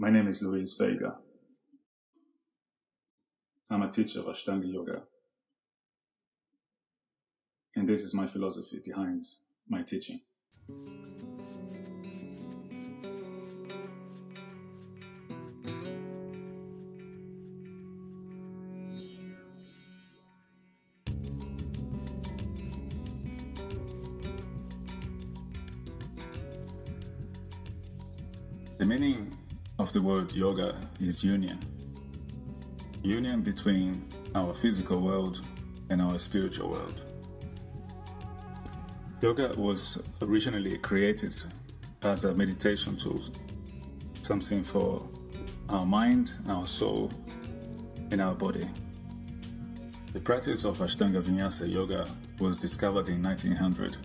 My name is Luis Vega. I'm a teacher of Ashtanga Yoga. And this is my philosophy behind my teaching. The meaning of the word yoga is union. Union between our physical world and our spiritual world. Yoga was originally created as a meditation tool, something for our mind, our soul, and our body. The practice of Ashtanga Vinyasa Yoga was discovered in 1900,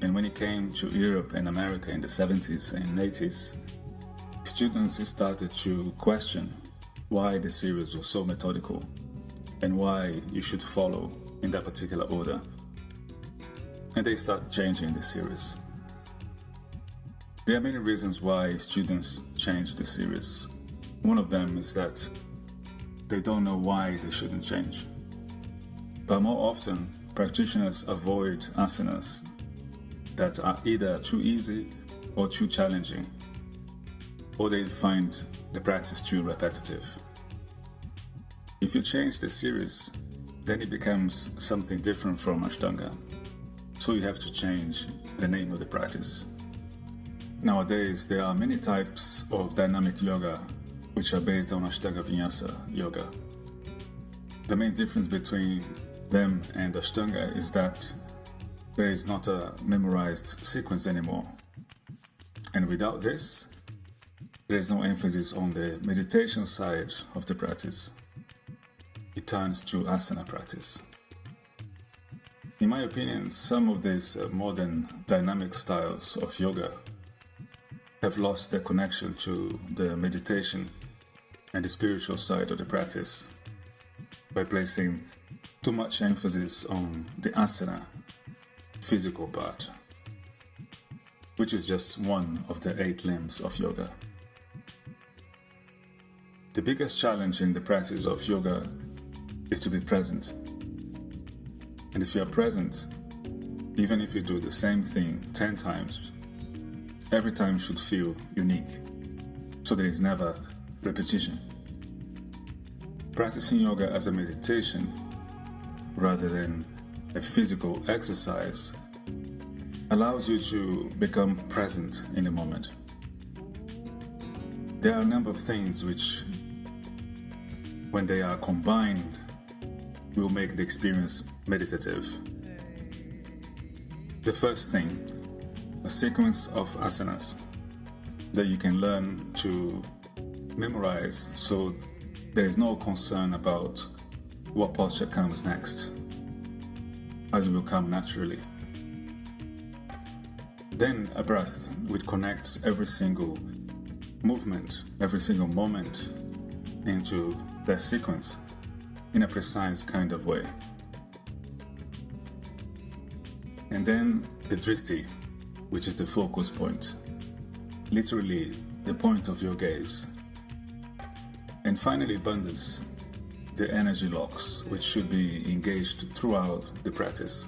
and when it came to Europe and America in the 70s and 80s, students started to question why the series was so methodical and why you should follow in that particular order. And they start changing the series. There are many reasons why students change the series. One of them is that they don't know why they shouldn't change. But more often, practitioners avoid asanas that are either too easy or too challenging, or they find the practice too repetitive. If you change the series, then it becomes something different from Ashtanga. So you have to change the name of the practice. Nowadays, there are many types of dynamic yoga which are based on Ashtanga Vinyasa Yoga. The main difference between them and Ashtanga is that there is not a memorized sequence anymore. And without this, there is no emphasis on the meditation side of the practice. It turns to asana practice. In my opinion, some of these modern dynamic styles of yoga have lost their connection to the meditation and the spiritual side of the practice by placing too much emphasis on the asana, physical part, which is just one of the 8 limbs of yoga. The biggest challenge in the practice of yoga is to be present. And if you are present, even if you do the same thing 10 times, every time should feel unique, so there is never repetition. Practicing yoga as a meditation rather than a physical exercise allows you to become present in the moment. There are a number of things which, when they are combined, will make the experience meditative. The first thing, a sequence of asanas that you can learn to memorize, so there is no concern about what posture comes next, as it will come naturally. Then a breath which connects every single movement, every single moment into that sequence in a precise kind of way. And then the drishti, which is the focus point, literally the point of your gaze. And finally bandhas, the energy locks, which should be engaged throughout the practice.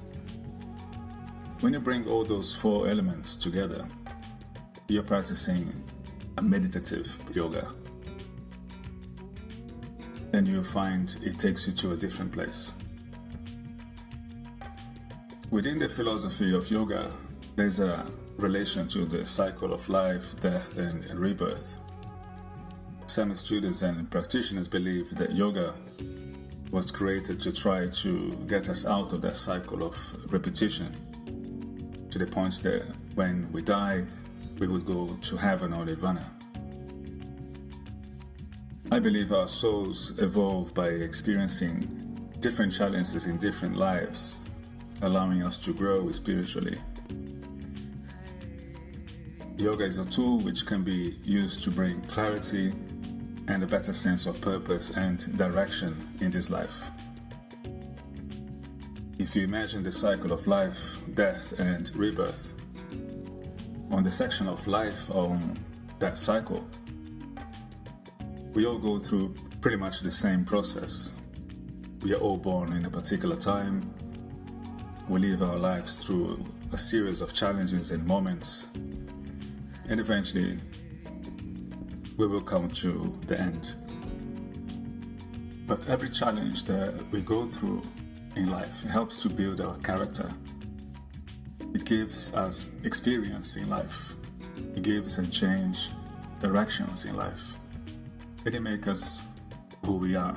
When you bring all those 4 elements together, you're practicing a meditative yoga. And you'll find it takes you to a different place. Within the philosophy of yoga, there's a relation to the cycle of life, death, and rebirth. Some students and practitioners believe that yoga was created to try to get us out of that cycle of repetition, to the point that when we die, we would go to heaven or nirvana. I believe our souls evolve by experiencing different challenges in different lives, allowing us to grow spiritually. Yoga is a tool which can be used to bring clarity and a better sense of purpose and direction in this life. If you imagine the cycle of life, death, and rebirth, on the section of life on that cycle, We all go through pretty much the same process. We are all born in a particular time. We live our lives through a series of challenges and moments. And eventually, we will come to the end. But every challenge that we go through in life helps to build our character. It gives us experience in life. It gives and change directions in life. It makes us who we are.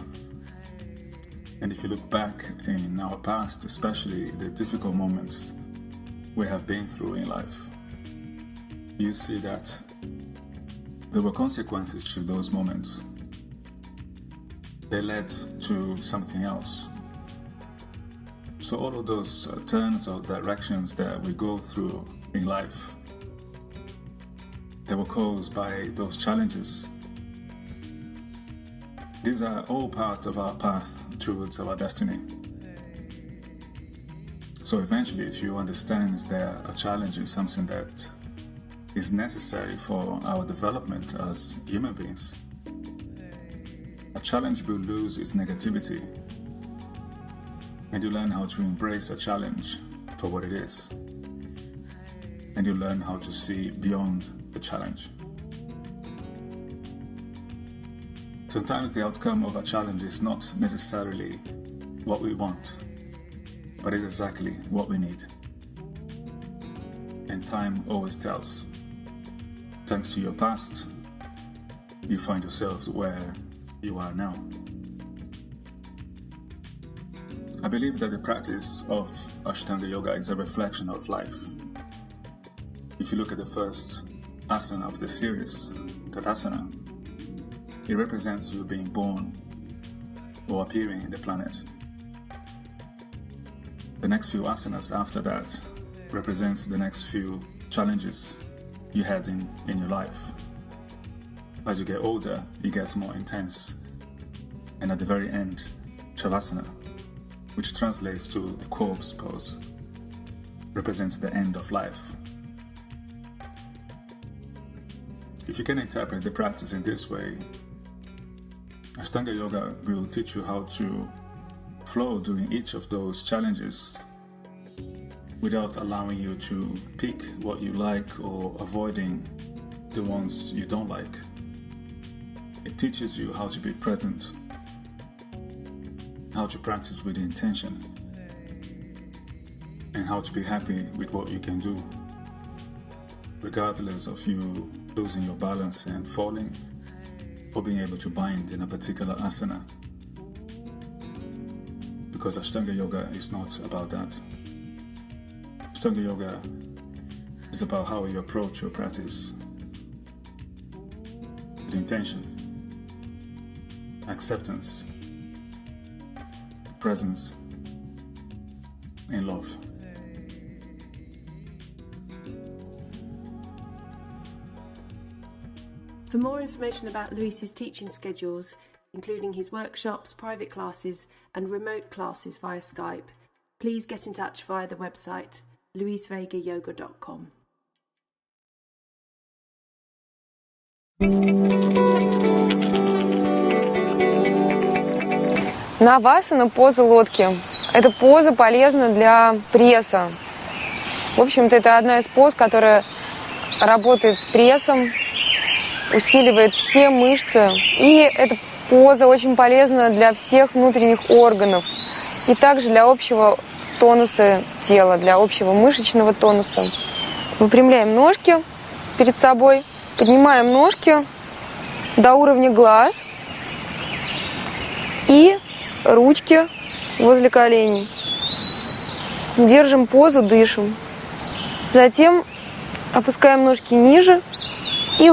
And if you look back in our past, especially the difficult moments we have been through in life, you see that there were consequences to those moments. They led to something else. So all of those turns or directions that we go through in life, they were caused by those challenges. These are all part of our path towards our destiny. So eventually, if you understand that a challenge is something that is necessary for our development as human beings, a challenge will lose its negativity, and you learn how to embrace a challenge for what it is, and you learn how to see beyond the challenge. Sometimes the outcome of a challenge is not necessarily what we want, but is exactly what we need. And time always tells. Thanks to your past, you find yourself where you are now. I believe that the practice of Ashtanga Yoga is a reflection of life. If you look at the first asana of the series, Tadasana, it represents you being born or appearing in the planet. The next few asanas after that represents the next few challenges you had in your life. As you get older, it gets more intense. And at the very end, Shavasana, which translates to the corpse pose, represents the end of life. If you can interpret the practice in this way, Ashtanga Yoga will teach you how to flow during each of those challenges without allowing you to pick what you like or avoiding the ones you don't like. It teaches you how to be present, how to practice with intention, and how to be happy with what you can do, regardless of you losing your balance and falling, or being able to bind in a particular asana. Because Ashtanga Yoga is not about that. Ashtanga Yoga is about how you approach your practice with intention, acceptance, presence, and love. For more information about Luis's teaching schedules, including his workshops, private classes and remote classes via Skype, please get in touch via the website luisvegayoga.com. Навасана, поза лодки. Эта поза полезна для пресса. В общем-то, это одна из поз, которая работает с прессом, усиливает все мышцы. И эта поза очень полезна для всех внутренних органов. И также для общего тонуса тела, для общего мышечного тонуса. Выпрямляем ножки перед собой, поднимаем ножки до уровня глаз и ручки возле коленей. Держим позу, дышим. Затем опускаем ножки ниже и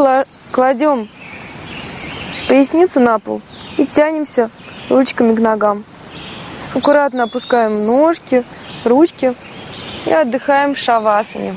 кладем поясницу на пол и тянемся ручками к ногам. Аккуратно опускаем ножки, ручки и отдыхаем в шавасане.